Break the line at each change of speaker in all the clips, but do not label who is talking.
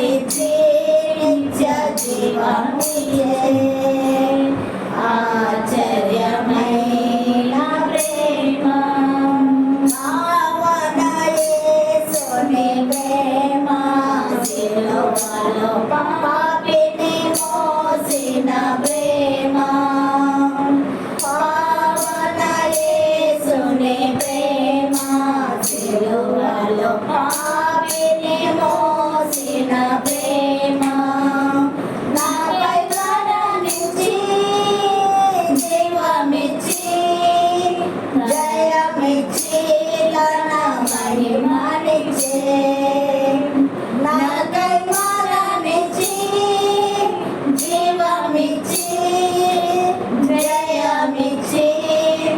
ఇచ్చి నిత్య జీవమిచ్చే ఆశ్చర్యమైన ప్రేమ పావన యేసుని ప్రేమ సిలువలో పాపిని మోసిన ప్రేమ పావన యేసుని ప్రేమ సిలువలో పాపిని మోసిన ప్రేమ నాపై మరణించి జీవమిచ్చి జయమిచ్చి తన మహిమనిచ్చే నాకై మరణించి జీవమిచ్చి జయమిచ్చి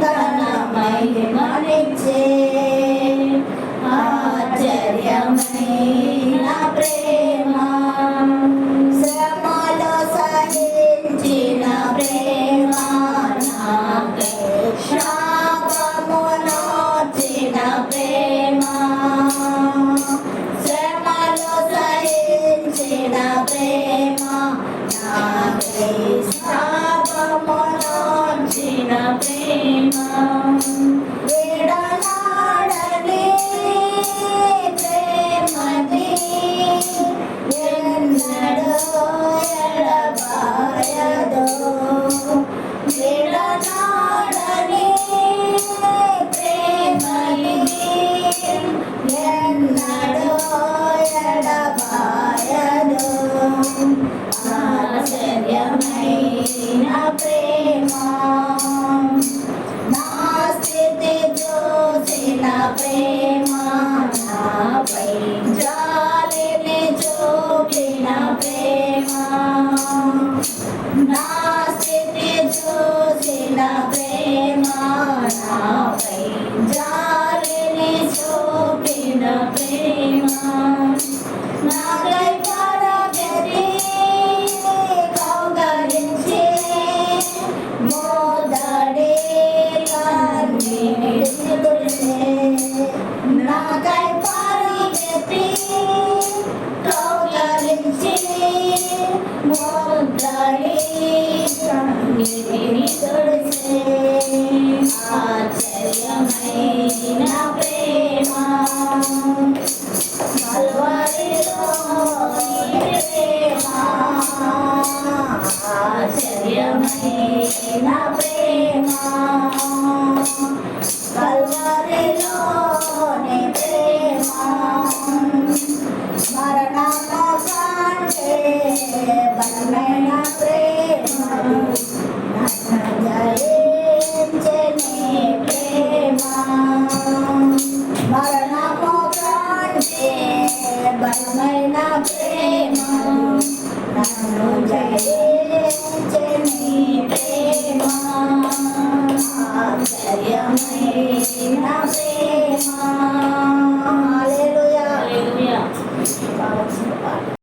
తన మహిమనిచ్చే ఆశ్చర్యమైన ప్రేమ శ్రమలో సహించిన ప్రేమ నాకై శాపమునొచ్చిన ప్రేమ శ్రమలో సహించిన ప్రేమ నాకై శాపమునొచ్చిన ప్రేమ విడనాడని ప్రేమది ఎన్నడూ ఎడబాయదు విడనాడని ప్రేమది ఎన్నడూ ఎడబాయదు ఆశ్చర్యమైన ప్రేమ నా స్థితి చూసిన ప్రేమ నాపై జాలిని చూపిన ప్రేమ నా స్థితి చూసిన ప్రేమ నాపై జాలిని చూపిన ప్రేమ నాకై పరగతి కౌగలించి మోదడి కన్నీటి తుడిసే నాకై పరగతి కౌగలించి మోదడి కన్నీటి తుడిసే ఆశ్చర్యమైన ప్రేమ కల్వరిలో ప్రేమ ఆశ్చర్యమైన ప్రేమ కల్వరిలోని ప్రేమ మరణము కంటే బలమైన